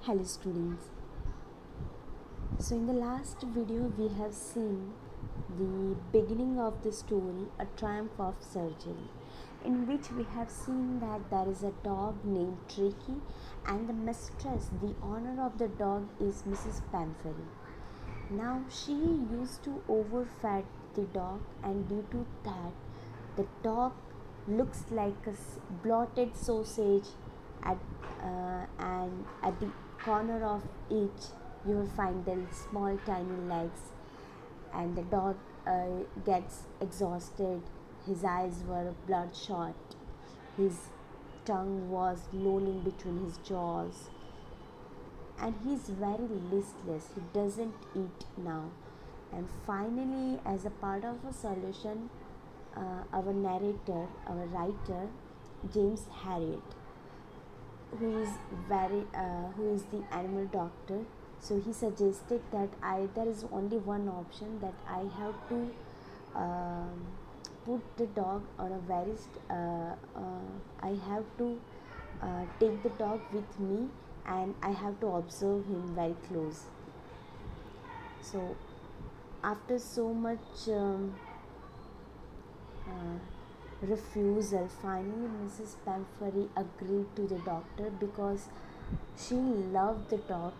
Hello students. So in the last video we have seen the beginning of the story, A Triumph of Surgery, in which we have seen that there is a dog named Tricky and the mistress, the owner of the dog is Mrs. Pamphily. Now she used to overfed the dog, and due to that the dog looks like a blotted sausage at and at the corner of each you will find the small tiny legs, and the dog gets exhausted. His eyes were bloodshot, his tongue was lolling between his jaws, and he's very listless. He doesn't eat now. And finally, as a part of a solution, our narrator, our writer, James Harriet, who is the animal doctor, so he suggested that there is only one option, that I have to um, put the dog on a I have to take the dog with me, and I have to observe him very close. So after so much refusal, finally Mrs. Pamphily agreed to the doctor, because she loved the dog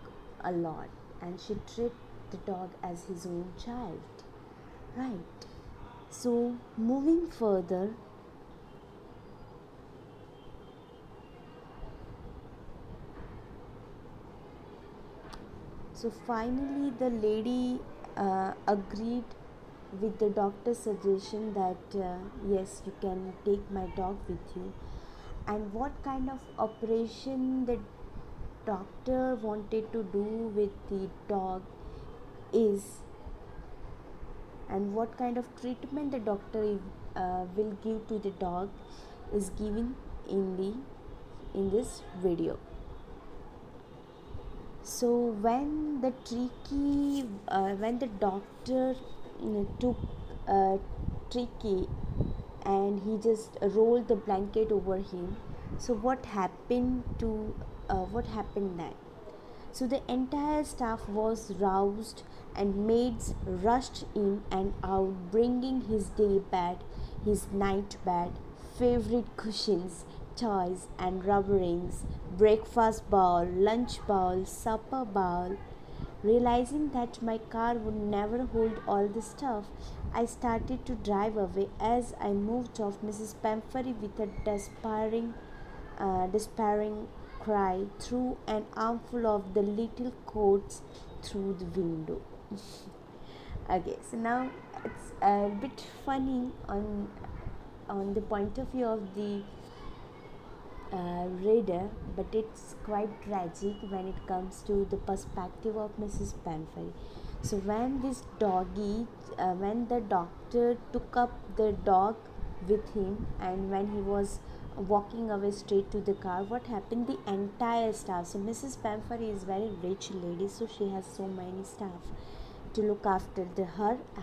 a lot and she treated the dog as his own child. Right. So moving further, so finally the lady agreed with the doctor's suggestion that yes, you can take my dog with you. And what kind of operation the doctor wanted to do with the dog is, and what kind of treatment the doctor will give to the dog is given in this video. So when the doctor took Tricky and he just rolled the blanket over him, so what happened then? So the entire staff was roused and maids rushed in and out, bringing his day bed, his night bed, favorite cushions, toys and rubberings, breakfast bowl, lunch bowl, supper bowl. Realizing that my car would never hold all the stuff, I started to drive away. As I moved off, Mrs. Pamphily, with a despairing cry, threw an armful of the little coats through the window. Okay, so now it's a bit funny on the point of view of the reader, but it's quite tragic when it comes to the perspective of Mrs. Pamphily. So when the doctor took up the dog with him, and when he was walking away straight to the car, what happened? The entire staff. So Mrs. Pamphily is very rich lady, so she has so many staff to look after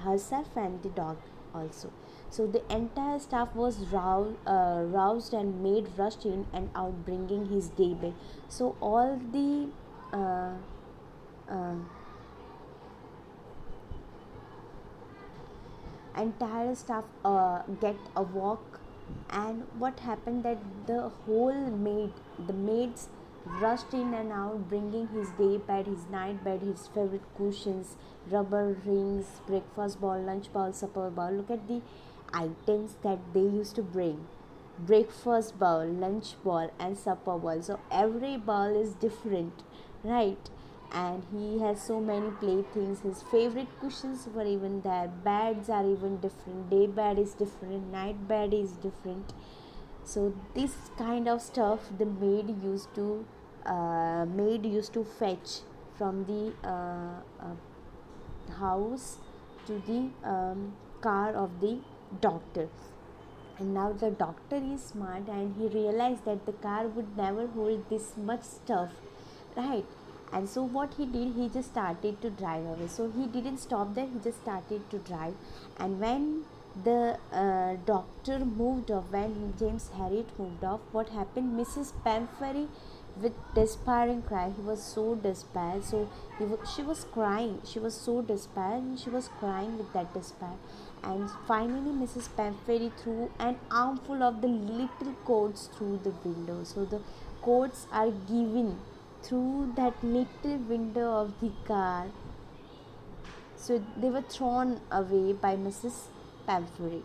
herself and the dog also. So the entire staff was roused and maid rushed in and out, bringing his daybed. So all the uh, uh, entire staff get a walk. And what happened, that the maids rushed in and out, bringing his day bed, his night bed, his favorite cushions, rubber rings, breakfast bowl, lunch bowl, supper bowl. Look at the items that they used to bring: breakfast bowl, lunch bowl and supper bowl. So every bowl is different, right? And he has so many playthings. His favorite cushions were even there, beds are even different, day bed is different, night bed is different. So this kind of stuff the maid used to fetch from the house to the car of the doctor. And now the doctor is smart, and he realized that the car would never hold this much stuff, right? And so what he did, he just started to drive away. So he didn't stop there, he just started to drive. And when the doctor moved off, when James Harriet moved off, what happened? Mrs. Pamphily with despairing cry. He was so despaired. So she was crying. She was so despaired and she was crying with that despair. And finally, Mrs. Pamphily threw an armful of the little coats through the window. So the coats are given through that little window of the car. So they were thrown away by Mrs. Pamphily.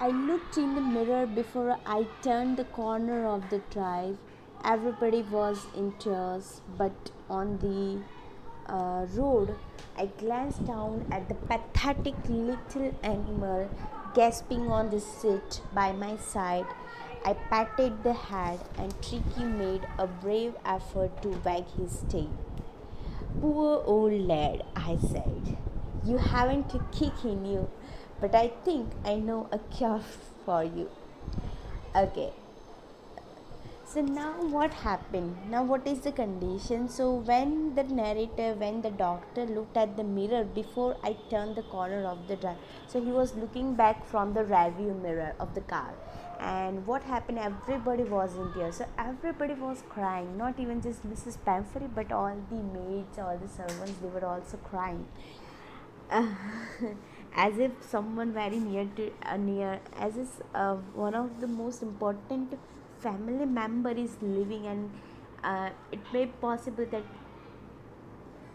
I looked in the mirror before I turned the corner of the drive. Everybody was in tears, but on the road, I glanced down at the pathetic little animal gasping on the seat by my side. I patted the head, and Tricky made a brave effort to wag his tail. Poor old lad, I said. You haven't a kick in you, but I think I know a cure for you. Okay, so now what happened? Now what is the condition? So when the doctor looked at the mirror before I turned the corner of the drive, so he was looking back from the rear view mirror of the car. And what happened? Everybody was in tears. So everybody was crying. Not even just Mrs. Pamphily, but all the maids, all the servants, they were also crying. uh, as if someone very near, as if one of the most important family member is living, and it may be possible that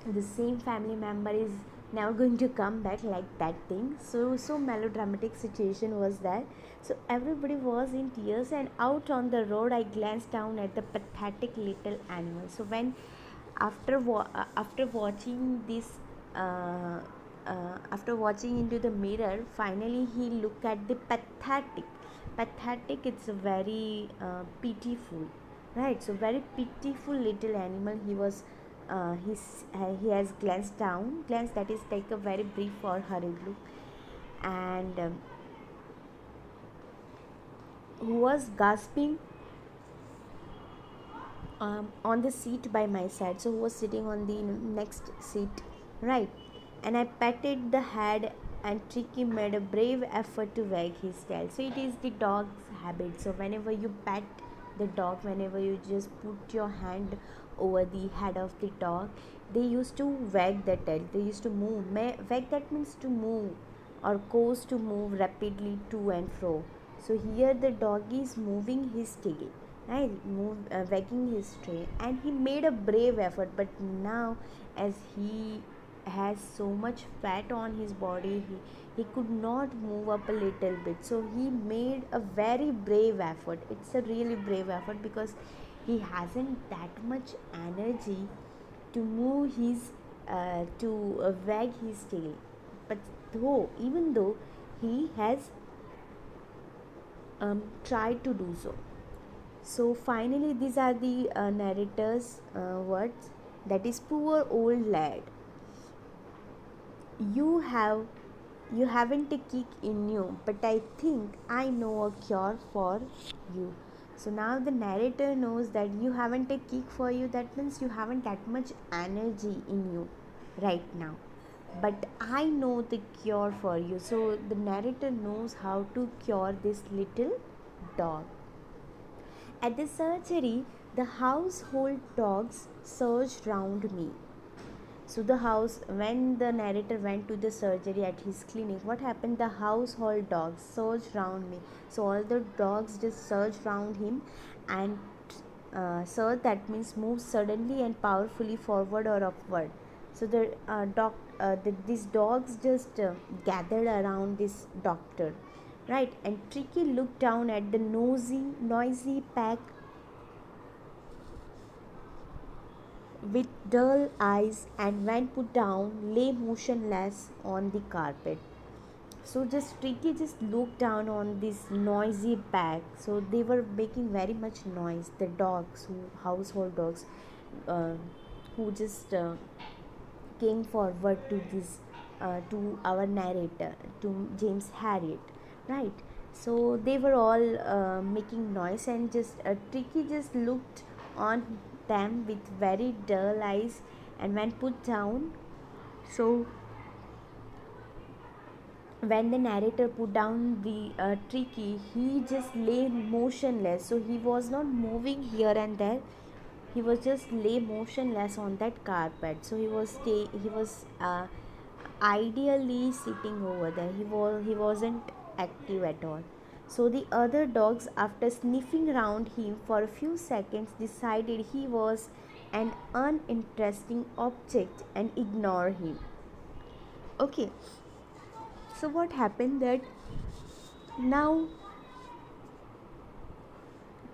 the same family member is never going to come back, like that thing. So melodramatic situation was that. So everybody was in tears, and out on the road I glanced down at the pathetic little animal. So when after watching this uh, after watching into the mirror, finally he looked at the pathetic. It's a very pitiful, right? So very pitiful little animal. He has glanced down, glance, that is take a very brief or hurried look, and who was gasping on the seat by my side. So who was sitting on the next seat, right? And I patted the head, and Tricky made a brave effort to wag his tail. So it is the dog's habit. So whenever you pat the dog, whenever you just put your hand over the head of the dog, they used to wag the tail. They used to move. Wag, that means to move, or course, to move rapidly to and fro. So here the dog is moving his tail, right? Wagging his tail, and he made a brave effort. But now, as he has so much fat on his body, he could not move up a little bit. So he made a very brave effort. It's a really brave effort, because he hasn't that much energy to move his to wag his tail. But even though he has tried to do so. So finally, these are the narrator's words. That is, poor old lad, you have you haven't a kick in you, but I think I know a cure for you. So now the narrator knows that you haven't a kick for you. That means you haven't that much energy in you right now, but I know the cure for you. So the narrator knows how to cure this little dog. At the surgery, the household dogs surged round me. So the house, when the narrator went to the surgery at his clinic, what happened? The household dogs surged round me. So all the dogs just surged round him, and surge, that means move suddenly and powerfully forward or upward. So these dogs just gathered around this doctor, right? And Tricky looked down at the noisy pack with dull eyes, and when put down, lay motionless on the carpet. So just Tricky just looked down on this noisy pack. So they were making very much noise. The dogs, household dogs, uh, who just came forward to this to our narrator, to James Harriet, right? So they were all making noise, and just Tricky just looked on them with very dull eyes, and when put down, so when the narrator put down the Tricky, he just lay motionless, so he was not moving here and there. He was just lay motionless on that carpet, so he was ideally sitting over there. He wasn't active at all. So the other dogs, after sniffing around him for a few seconds, decided he was an uninteresting object and ignore him. Okay, so what happened that now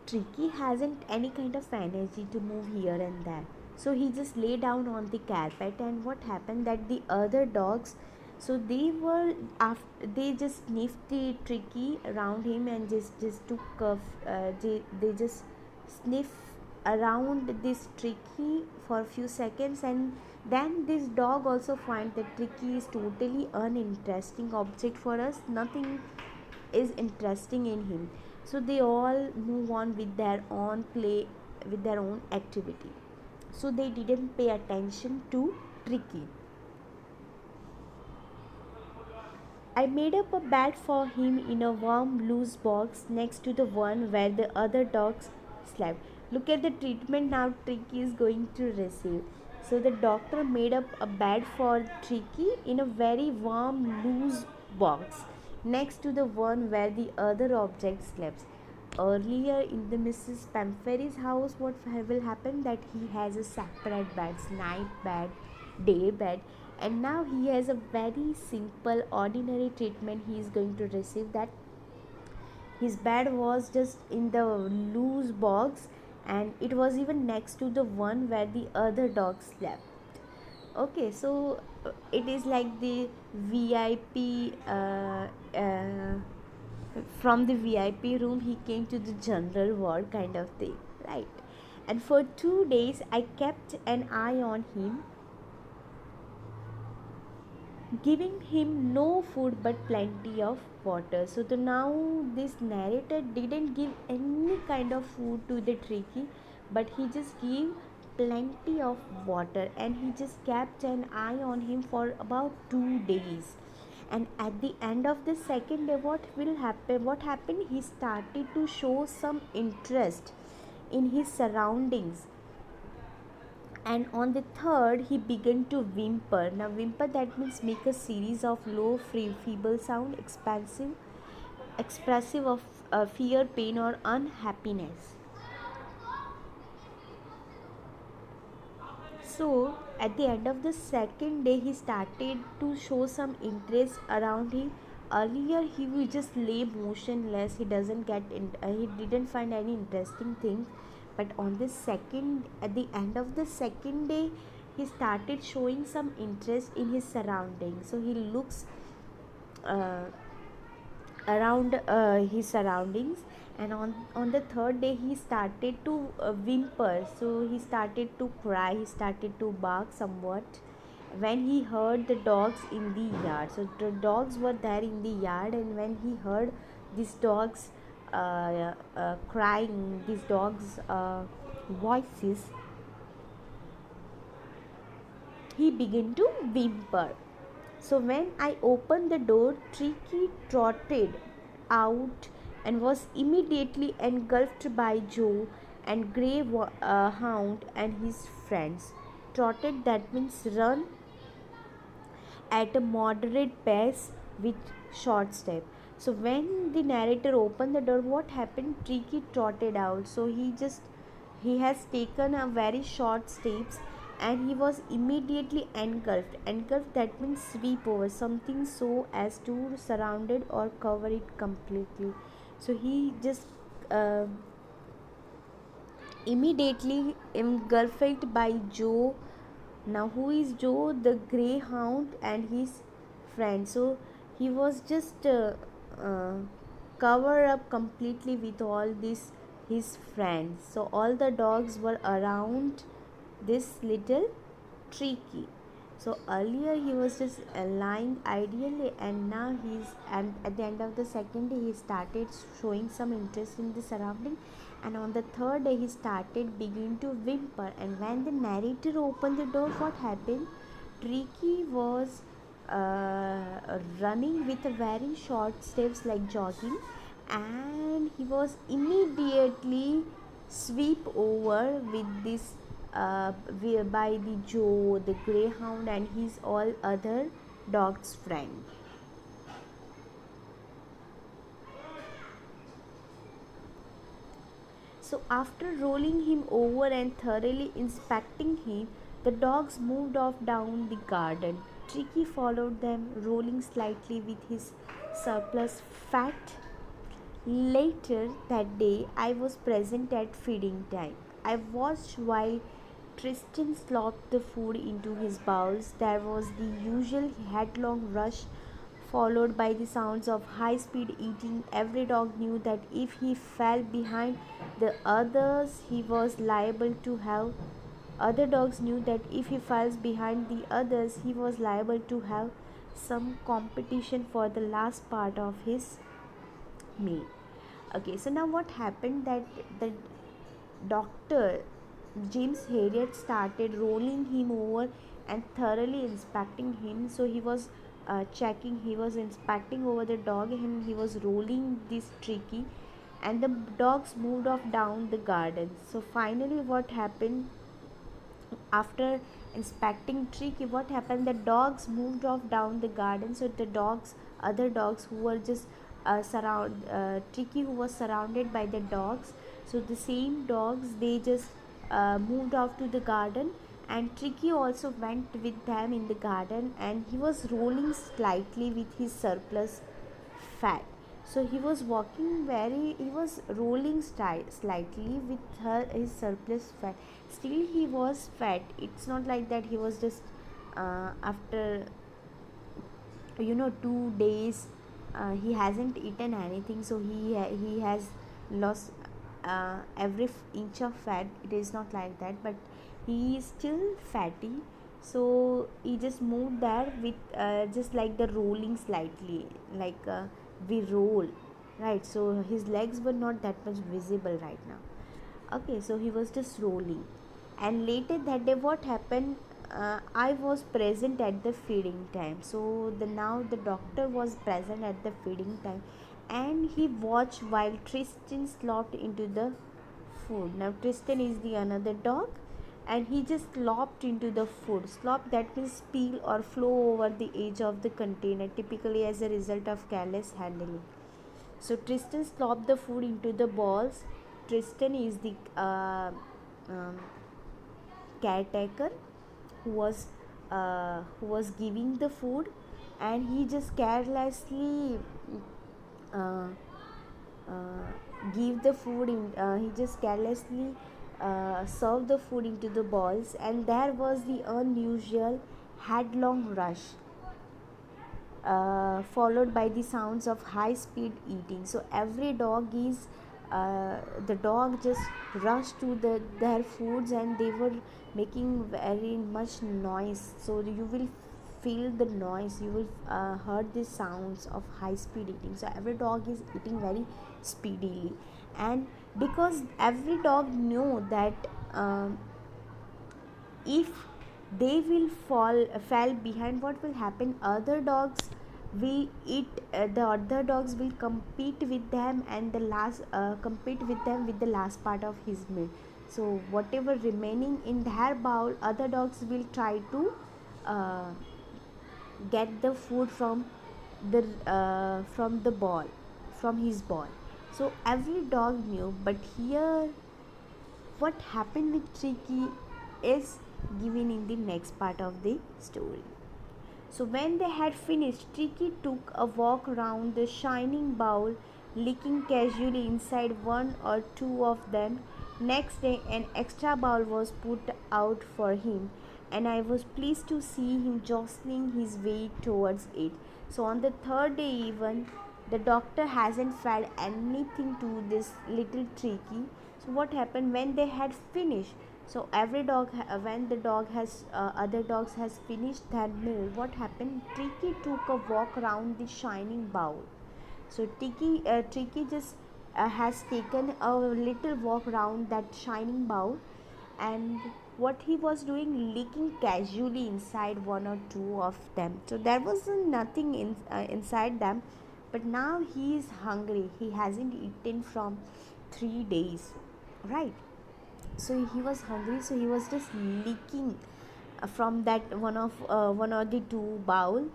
Tricky hasn't any kind of energy to move here and there. So he just lay down on the carpet, and what happened that the other dogs, so they were after, they just sniffed the Tricky around him, and just took they just sniff around this Tricky for a few seconds, and then this dog also find that Tricky is totally uninteresting object for us. Nothing is interesting in him, so they all move on with their own play, with their own activity. So they didn't pay attention to Tricky. I made up a bed for him in a warm loose box next to the one where the other dogs slept. Look at the treatment now Tricky is going to receive. So the doctor made up a bed for Tricky in a very warm loose box next to the one where the other object slept. Earlier in the Mrs. Pampheri's house, what will happen that he has a separate beds, night bed, day bed, and now he has a very simple ordinary treatment he is going to receive. That his bed was just in the loose box, and it was even next to the one where the other dog slept. Okay, so it is like the VIP from the VIP room he came to the general ward kind of thing, right? And for 2 days I kept an eye on him, giving him no food but plenty of water. So the now this narrator didn't give any kind of food to the Tricky, but he just gave plenty of water, and he just kept an eye on him for about 2 days. And at the end of the second day, what happened, he started to show some interest in his surroundings, and on the third he began to whimper. Now whimper, that means make a series of low free feeble sound, expressive of fear, pain or unhappiness. So at the end of the second day he started to show some interest around him. Earlier he would just lay motionless, he didn't find any interesting thing. But on the second at the end of the second day he started showing some interest in his surroundings. So he looks uh, around his surroundings, and on the third day he started to whimper. So he started to cry, he started to bark somewhat when he heard the dogs in the yard. So the dogs were there in the yard, and when he heard these dogs crying, these dogs voices, he began to whimper. So when I opened the door, Tricky trotted out and was immediately engulfed by Joe and Greyhound and his friends. Trotted, that means run at a moderate pace with short step. So when the narrator opened the door, what happened? Tricky trotted out. So he has taken a very short steps, and he was immediately engulfed. Engulfed, that means sweep over something so as to surround it or cover it completely. So he just uh, immediately engulfed by Joe. Now who is Joe? The Greyhound and his friend. So he was just covered up completely with all this his friends. So all the dogs were around this little Tricky. So earlier he was just lying ideally, and now he's, and at the end of the second day he started showing some interest in the surrounding, and on the third day he started beginning to whimper. And when the narrator opened the door, what happened? Tricky was running with a very short steps like jogging, and he was immediately sweep over with this by the Joe, the greyhound, and his all other dogs friend. So after rolling him over and thoroughly inspecting him, the dogs moved off down the garden. Tricky followed them, rolling slightly with his surplus fat. Later that day, I was present at feeding time. I watched while Tristan slopped the food into his bowls. There was the usual headlong rush, followed by the sounds of high speed eating. Every dog knew that if he fell behind the others, he was liable to have. Other dogs knew that if he falls behind the others, he was liable to have some competition for the last part of his meal. Okay, so now what happened that the doctor James Harriet started rolling him over and thoroughly inspecting him. So he was checking, he was inspecting over the dog, and he was rolling this Tricky, and the dogs moved off down the garden. So finally what happened, after inspecting Tricky, what happened, the dogs moved off down the garden. So the dogs, other dogs who were just surround Tricky, who was surrounded by the dogs, so the same dogs, they just moved off to the garden, and Tricky also went with them in the garden, and he was rolling slightly with his surplus fat. So he was walking very, he was rolling slightly with his surplus fat. Still he was fat. It's not like that he was just after 2 days he hasn't eaten anything, so he has lost every inch of fat. It is not like that, but he is still fatty. So he just moved there with just like the rolling slightly, like we roll, right? So his legs were not that much visible right now. Okay, so he was just rolling. And later that day what happened, I was present at the feeding time. So the doctor was present at the feeding time, and he watched while Tristan slopped into the food. Now Tristan is the another dog, and he just slopped into the food. Slop, that means spill or flow over the edge of the container, typically as a result of careless handling. So Tristan slopped the food into the balls. Tristan is the um, caretaker who was giving the food, and he just carelessly uh, give the food in. He just carelessly served the food into the balls, and there was the unusual headlong rush, followed by the sounds of high speed eating. So every dog is the dog just rushed to their foods, and they were making very much noise. So you will feel the noise, you will heard the sounds of high speed eating. So every dog is eating very speedily, and because every dog knew that if they will fall behind, what will happen, other dogs will eat, the other dogs will compete with them, and the last compete with them with the last part of his meal. So whatever remaining in their bowl, other dogs will try to uh, get the food from the ball, from his ball. So every dog knew, but here what happened with Tricky is given in the next part of the story. So when they had finished, Tricky took a walk around the shining bowl, licking casually inside one or two of them. Next day, an extra bowl was put out for him, and I was pleased to see him jostling his way towards it. So on the third day, even the doctor hasn't fed anything to this little Tricky. So what happened when they had finished? So every dog when the dog has other dogs has finished their meal, what happened, Tricky took a walk around the shining bowl. So Tricky just has taken a little walk around that shining bowl, and what he was doing, licking casually inside one or two of them. So there was nothing inside them, but now he is hungry. He hasn't eaten from 3 days, right? So he was hungry, so he was just licking from that one or the two bowl.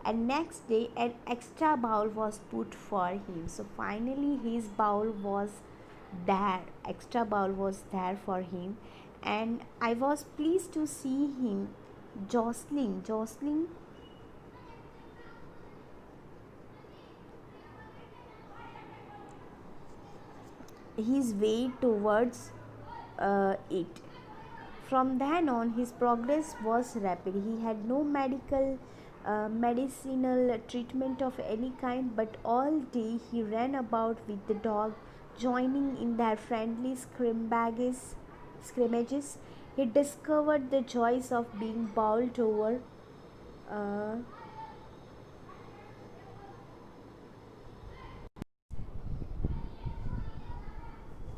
And next day an extra bowl was put for him. So finally his bowl was there, extra bowl was there for him. And I was pleased to see him jostling his way towards it. From then on, his progress was rapid. He had no medicinal treatment of any kind, but all day he ran about with the dog, joining in their friendly scrimmages. He discovered the joys of being bowled over, uh,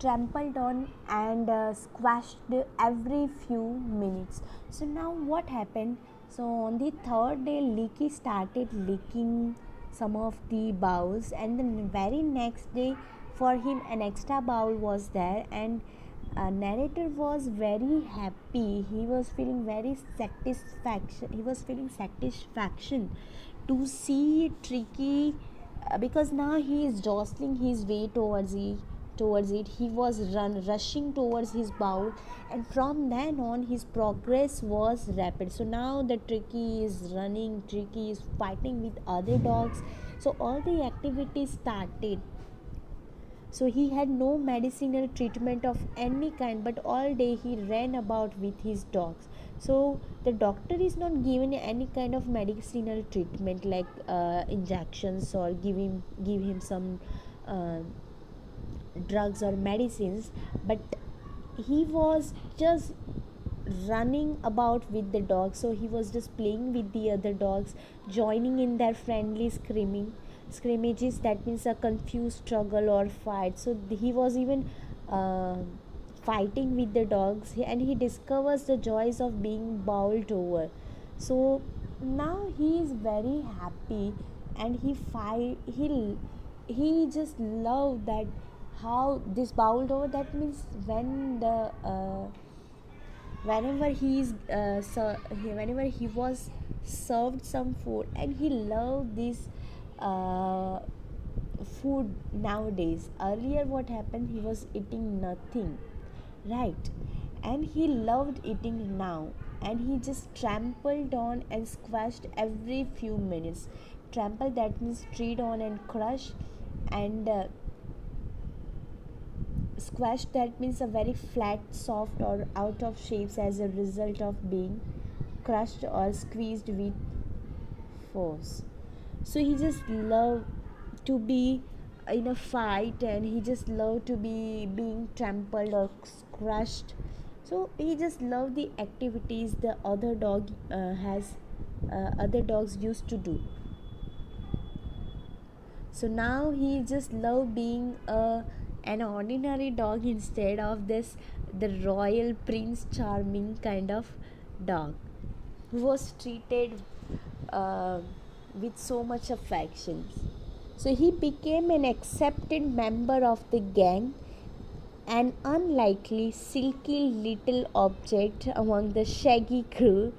trampled on, and squashed every few minutes. So now what happened? So on the third day, Leaky started licking some of the bowls, and the very next day, for him, an extra bowl was there, and narrator was very happy. He was feeling very satisfaction. He was feeling satisfaction to see Tricky, because now he is jostling his way towards it. He was rushing towards his bowl, and from then on his progress was rapid. So now the Tricky is running, Tricky is fighting with other dogs. So all the activities started. So he had no medicinal treatment of any kind, but all day he ran about with his dogs. So the doctor is not given any kind of medicinal treatment like injections, or give him some uh, drugs or medicines, but he was just running about with the dogs. So he was just playing with the other dogs, joining in their friendly scrimmages, that means a confused struggle or fight. So he was even uh, fighting with the dogs, and he discovers the joys of being bowled over. So now he is very happy, and he just loved that how this bowled over, that means when the whenever he is whenever he was served some food, and he loved this uh, food nowadays. Earlier what happened, he was eating nothing, right? And he loved eating now, and he just trampled on and squashed every few minutes. Trample, that means tread on and crush, and squash, that means a very flat, soft, or out of shapes as a result of being crushed or squeezed with force. So he just loved to be in a fight, and he just loved to be being trampled or crushed. So he just loved the activities the other dogs used to do. So now he just love being an ordinary dog instead of this the royal Prince Charming kind of dog, who was treated uh, with so much affection. So he became an accepted member of the gang, an unlikely, silky little object among the shaggy crew,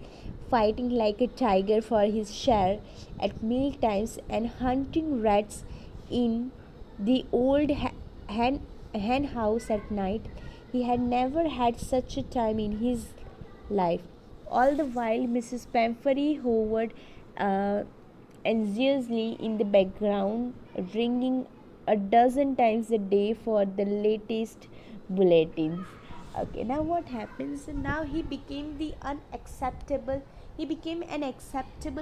fighting like a tiger for his share at meal times, and hunting rats in the old hen house at night. He had never had such a time in his life. All the while, Mrs. Pamphary hovered anxiously in the background, ringing a dozen times a day for the latest bulletins. Okay, now what happens? Now he became an acceptable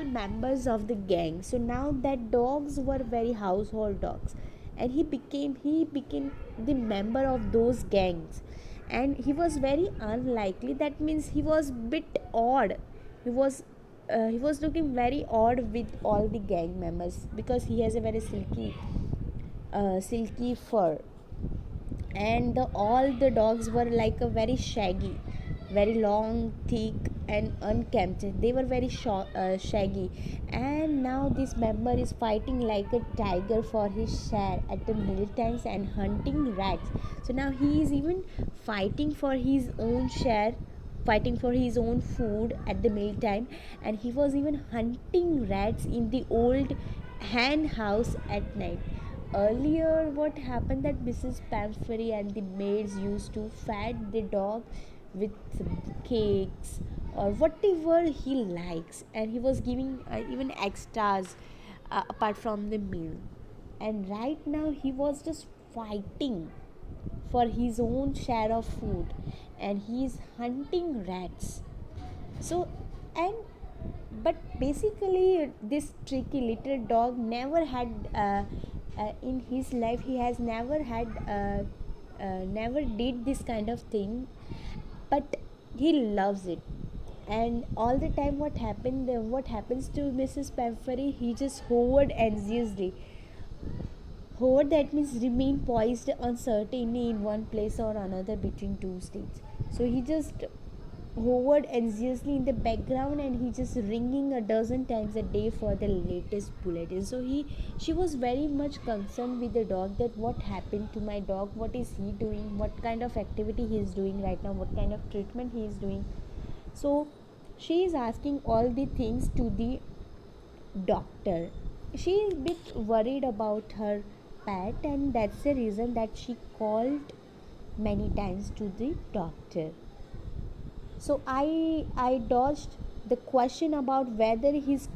members of the gang. So now that dogs were very household dogs, and he became the member of those gangs. and he was very unlikely. That means he was bit odd. He was he was looking very odd with all the gang members because he has a very silky fur, and all the dogs were like a very shaggy, very long, thick, and unkempt. They were very shaggy, and now this member is fighting like a tiger for his share at the meal times and hunting rats. So now he is even fighting for his own share, fighting for his own food at the meal time, and he was even hunting rats in the old hen house at night. Earlier, what happened that Mrs. Pamphary and the maids used to feed the dog with cakes or whatever he likes, and he was giving even extras apart from the meal. And right now, he was just fighting for his own share of food, and he is hunting rats. So, and but basically this tricky little dog never had in his life, he has never had never did this kind of thing, but he loves it. And all the time, what happens to Mrs. Pamphary, he just hovered anxiously. Hover, that means remain poised uncertainly in one place or another between two states. So he just hovered anxiously in the background, and he just ringing a dozen times a day for the latest bulletin. So she was very much concerned with the dog, that what happened to my dog, what is he doing, what kind of activity he is doing right now, what kind of treatment he is doing. So she is asking all the things to the doctor. She is a bit worried about her pet, and that's the reason that she called many times to the doctor. So I dodged the question about whether his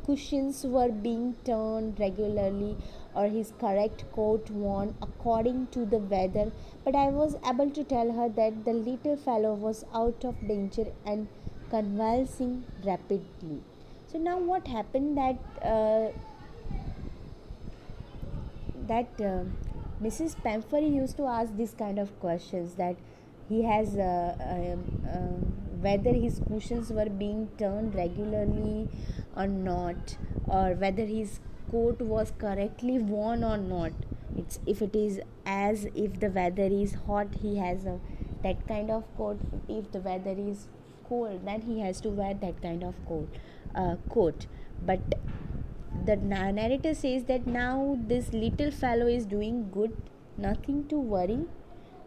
cushions were being turned regularly or his correct coat worn according to the weather, but I was able to tell her that the little fellow was out of danger and convalescing rapidly. So now what happened that Mrs. Pamphary used to ask these kind of questions, that he has whether his cushions were being turned regularly or not, or whether his coat was correctly worn or not. It's if it is, as if the weather is hot, he has that kind of coat. If the weather is cold, then he has to wear that kind of coat. But the narrator says that now this little fellow is doing good, nothing to worry.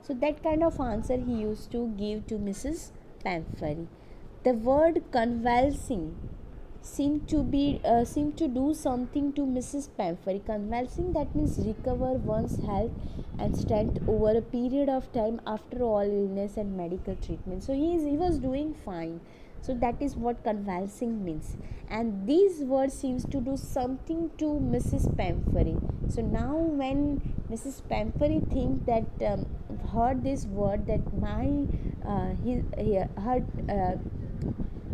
So that kind of answer he used to give to Mrs. Pamphary. The word convalescing seemed to do something to Mrs. Pamphary. Convalescing, that means recover one's health and strength over a period of time after all illness and medical treatment. So he was doing fine. So that is what convalescing means, and these words seems to do something to Mrs. Pamphary. So now when Mrs. Pamphary think that heard this word, that my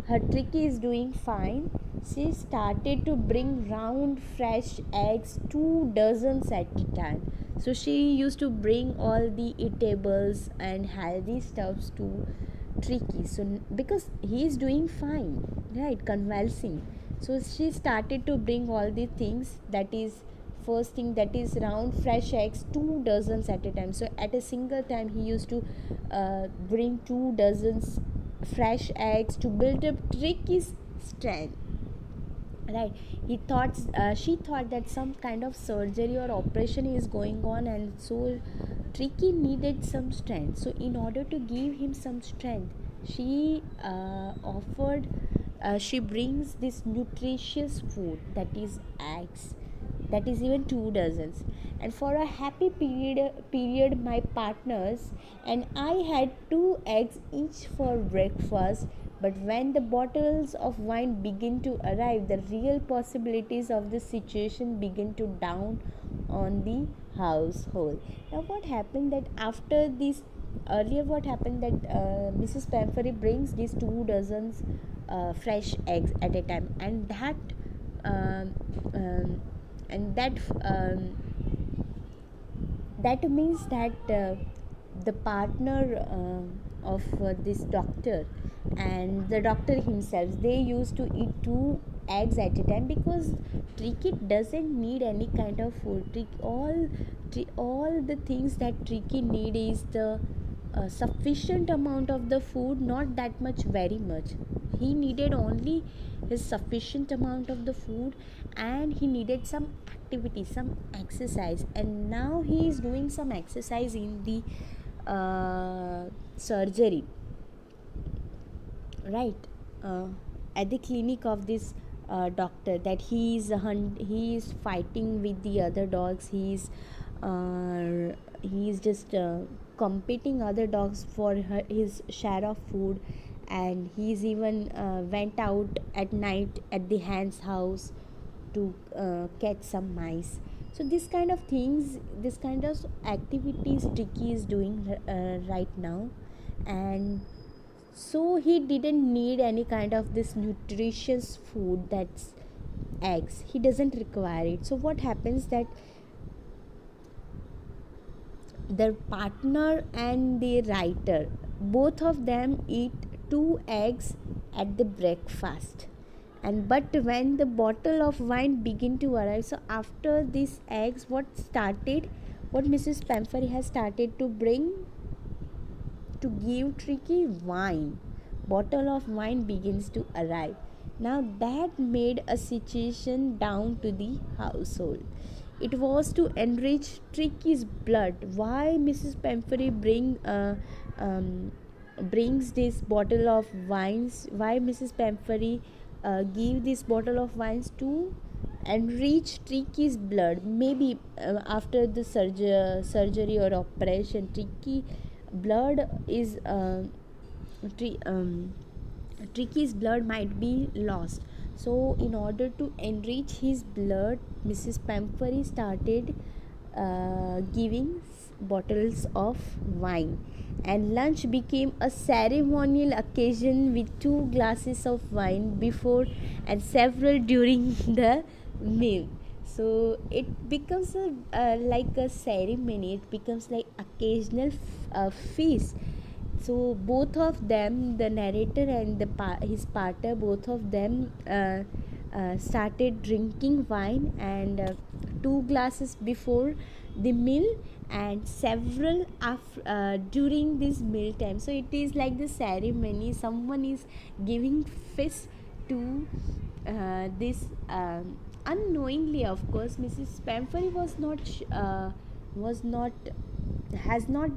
her tricky is doing fine, she started to bring round fresh eggs, 2 dozens at a time. So she used to bring all the eatables and healthy stuffs to Tricky. So because he is doing fine, right, convalescing. So she started to bring all the things, that is first thing, that is round fresh eggs, 2 dozens at a time. So at a single time he used to bring 2 dozens fresh eggs to build up Tricky's strength, right. She thought that some kind of surgery or operation is going on, and so Tricky needed some strength. So in order to give him some strength, she brings this nutritious food, that is eggs, that is even 2 dozens. And for a happy period my partners and I had 2 eggs each for breakfast. But when the bottles of wine begin to arrive, the real possibilities of the situation begin to down on the household. Now what happened that after this, earlier what happened that Mrs. Pamphary brings these 2 dozens fresh eggs at a time, and um, um, and that means that the partner of this doctor and the doctor himself, they used to eat two eggs at a time, because Tricky doesn't need any kind of food. All the things that Tricky need is the sufficient amount of the food, not that much, very much. He needed only his sufficient amount of the food, and he needed some activity, some exercise. And now he is doing some exercise in the surgery, right? uh, at the clinic of this doctor, that he is fighting with the other dogs. He is just competing other dogs for his share of food. And he's even went out at night at the hand's house to catch some mice. So this kind of things, this kind of activities Tricky is doing right now. And so he didn't need any kind of this nutritious food, that's eggs. He doesn't require it. So what happens that the partner and the writer, both of them eat two eggs at the breakfast. And but when the bottle of wine begin to arrive, so after these eggs, what Mrs. Pamphary has started to bring, to give Tricky wine. Bottle of wine begins to arrive. Now that made a situation down to the household. It was to enrich Tricky's blood. Why Mrs. Pamphary brings this bottle of wines? Why Mrs. Pamphary give this bottle of wines to enrich Tricky's blood? Maybe after the surgery or operation, Tricky blood is Tricky's blood might be lost. So in order to enrich his blood, Mrs. Pamphary started giving bottles of wine. And lunch became a ceremonial occasion with 2 glasses of wine before and several during the meal. So it becomes like a ceremony. It becomes like occasional feast. So both of them, the narrator and his partner, both of them started drinking wine, and 2 glasses before the meal and several during this meal time. So it is like the ceremony. Someone is giving feast to this unknowingly. Of course, Mrs. Pamphary was not has not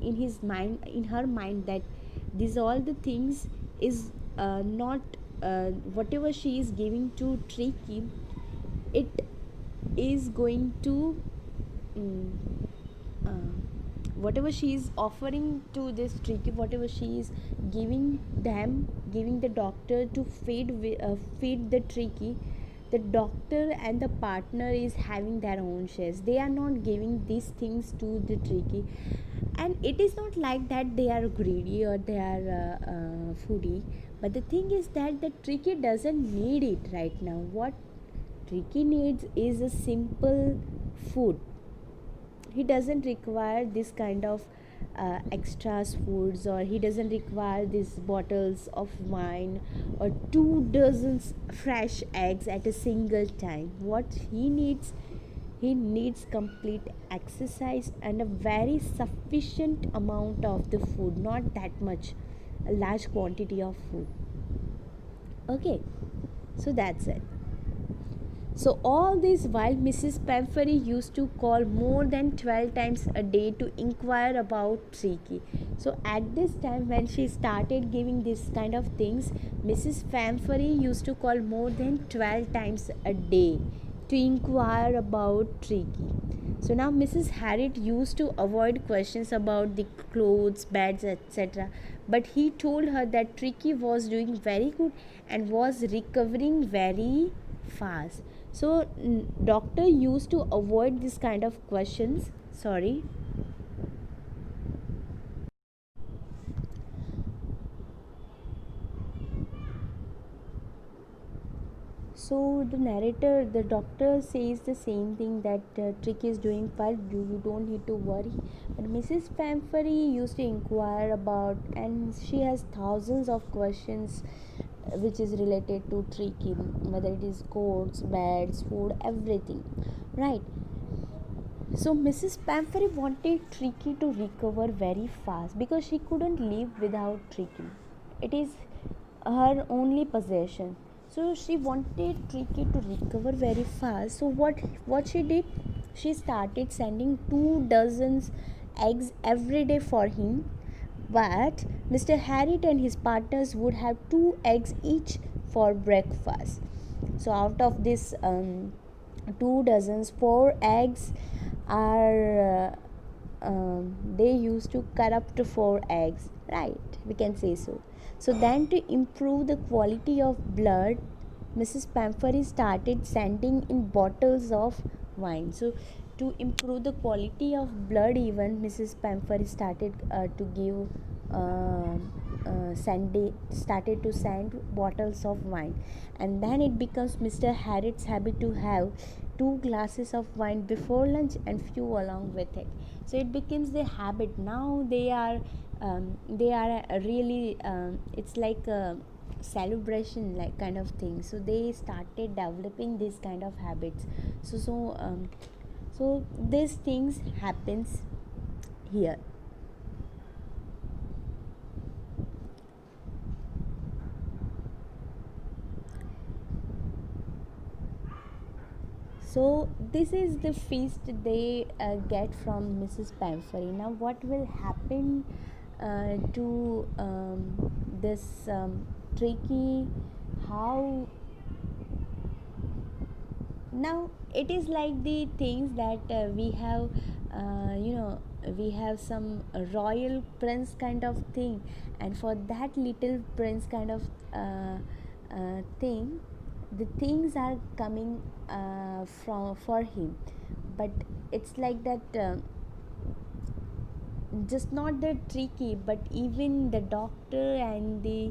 in her mind, that these all the things is not whatever she is giving to Tricky, it is going to um, whatever she is offering to this Tricky, whatever she is giving the doctor to feed the Tricky, the doctor and the partner is having their own shares. They are not giving these things to the Tricky. And it is not like that they are greedy or they are foodie. But the thing is that the Tricky doesn't need it right now. What Tricky needs is a simple food. He doesn't require this kind of extras foods, or he doesn't require these bottles of wine or 2 dozens fresh eggs at a single time. What he needs complete exercise and a very sufficient amount of the food, not that much, a large quantity of food. Okay, so that's it. So all this while, Mrs. Pamphary used to call more than 12 times a day to inquire about Tricky. So at this time, when she started giving this kind of things, Mrs. Pamphary used to call more than 12 times a day to inquire about Tricky. So now Mrs. Harriet used to avoid questions about the clothes, beds, etc. But he told her that Tricky was doing very good and was recovering very fast. So doctor used to avoid this kind of questions. Sorry. So the narrator, the doctor says the same thing, that Tricky is doing fine, you don't need to worry. But Mrs. Pamphary used to inquire about, and she has thousands of questions which is related to Tricky, whether it is coats, beds, food, everything, right? So Mrs. Pamphary wanted Tricky to recover very fast because she couldn't live without Tricky. It is her only possession. So she wanted Tricky to recover very fast. So what she did? She started sending 2 dozens eggs every day for him. But Mr. Harriet and his partners would have 2 eggs each for breakfast. So out of this 2 dozens, 4 eggs are they used to corrupt 4 eggs, right? We can say so. So then, to improve the quality of blood, Mrs. Pamphary started sending in bottles of wine. So to improve the quality of blood, even Mrs. Pamphary started to give started to send bottles of wine. And then it becomes Mr. Harriet's habit to have 2 glasses of wine before lunch and few along with it. So it becomes the habit. Now they are really it's like a celebration like kind of thing. So they started developing this kind of habits. So these things happens here. So this is the feast they get from Mrs. Pamphary. Now what will happen to this Tricky? How now it is like the things that we have we have some royal prince kind of thing, and for that little prince kind of thing, the things are coming from for him. But it's like that just not the Tricky, but even the doctor and the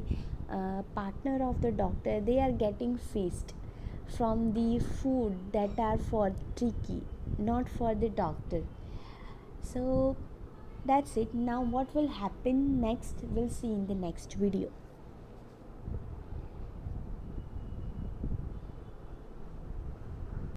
partner of the doctor, they are getting feast from the food that are for Tricky, not for the doctor. So that's it. Now what will happen next, we'll see in the next video.